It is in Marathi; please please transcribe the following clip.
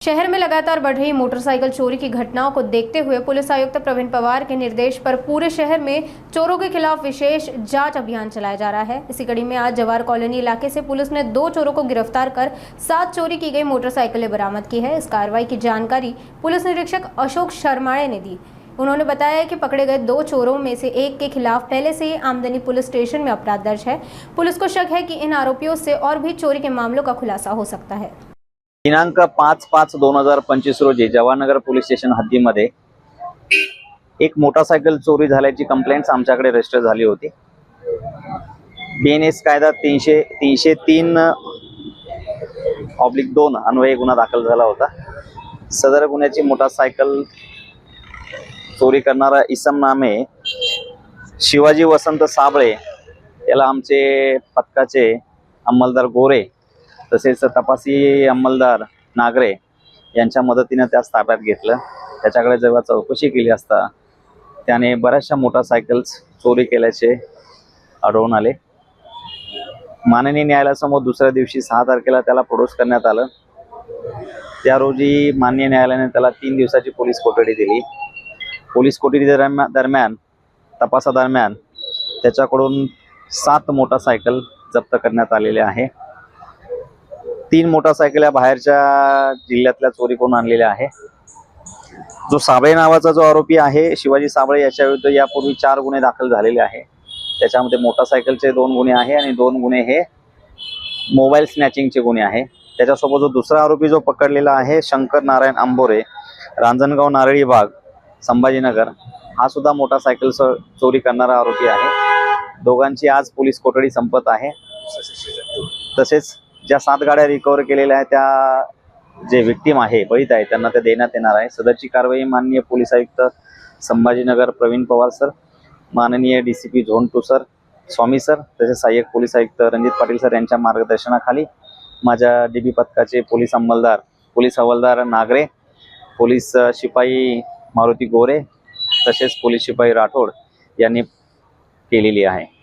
शहर में लगातार बढ़ रही मोटरसाइकिल चोरी की घटनाओं को देखते हुए पुलिस आयुक्त प्रवीण पवार के निर्देश पर पूरे शहर में चोरों के खिलाफ विशेष जांच अभियान चलाया जा रहा है। इसी कड़ी में आज जवाहर कॉलोनी इलाके से पुलिस ने 2 चोरों को गिरफ्तार कर 7 चोरी की गई मोटरसाइकिलें बरामद की है। इस कार्रवाई की जानकारी पुलिस निरीक्षक अशोक शर्माणे ने दी। उन्होंने बताया कि पकड़े गए 2 चोरों में से एक के खिलाफ पहले से ही आमदनी पुलिस स्टेशन में अपराध दर्ज है। पुलिस को शक है कि इन आरोपियों से और भी चोरी के मामलों का खुलासा हो सकता है। दिनांक 5/5/2025 रोजी जवाहरनगर पोलीस स्टेशन हद्दीमध्ये एक मोटरसायकल चोरी झाल्याची कंप्लेंट्स आमच्याकडे रजिस्टर झाली होती। BNS कायदा 303/2 अन्वये गुन्हा दाखल झाला होता। सदर गुन्ह्याची मोटरसायकल चोरी करणारा इसम नामे शिवाजी वसंत साबळे याला आमचे पथकाचे अंमलदार गोरे तसेच तपासी अंमलदार नागरे यांच्या मदतीने त्यास ताब्यात घेतलं। त्याच्याकडे जेव्हा चौकशी केली असता त्याने बऱ्याचशा मोटरसायकल्स चोरी केल्याचे आढळून आले। माननीय न्यायालयासमोर दुसऱ्या दिवशी 6 तारखेला त्याला प्रोड्यूस करण्यात आलं। त्या रोजी माननीय न्यायालयाने त्याला 3 दिवसाची पोलीस कोठडी दिली। पोलीस कोठडी दरम्यान तपासादरम्यान त्याच्याकडून 7 मोटरसायकल जप्त करण्यात आलेले आहे। 3 मोटरसायकल या बाहेरच्या जिल्ह्यातल्या चोरी करून आणलेल्या आहे। जो साबळे नावाचा जो आरोपी आहे शिवाजी साबळे याच्या विरुद्ध यापूर्वी 4 गुन्हे दाखल झालेले आहे। त्याच्यामध्ये मोटरसायकलचे 2 गुन्हे आहे आणि 2 गुन्हे हे मोबाईल स्नॅचिंगचे गुन्हे आहे। त्याच्यासोबत जो दुसरा आरोपी जो पकडलेला आहे शंकर नारायण अंबोरे रांजणगाव नारळी बाग संभाजीनगर हा सुद्धा मोटरसायकल चोरी करणारा आरोपी आहे। दोघांची आज पोलीस कोठडी संपत आहे। तसेच ज्या 7 गाड्या रिकव्हर केलेल्या आहेत त्या जे विक्टिम आहे पीडित आहे त्यांना ते देण्यात येणार आहे। सदरची कारवाई माननीय पोलीस आयुक्त संभाजीनगर प्रवीण पवार सर, माननीय DCP झोन 2 सर स्वामी सर तसेच सहाय्यक पोलीस आयुक्त रणजित पाटील सर यांच्या मार्गदर्शनाखाली माझ्या DB पथकाचे पोलीस हवालदार नागरे, पोलीस शिपाई मारुती गोरे तसेच पोलीस शिपाई राठोड यांनी केलेली आहे।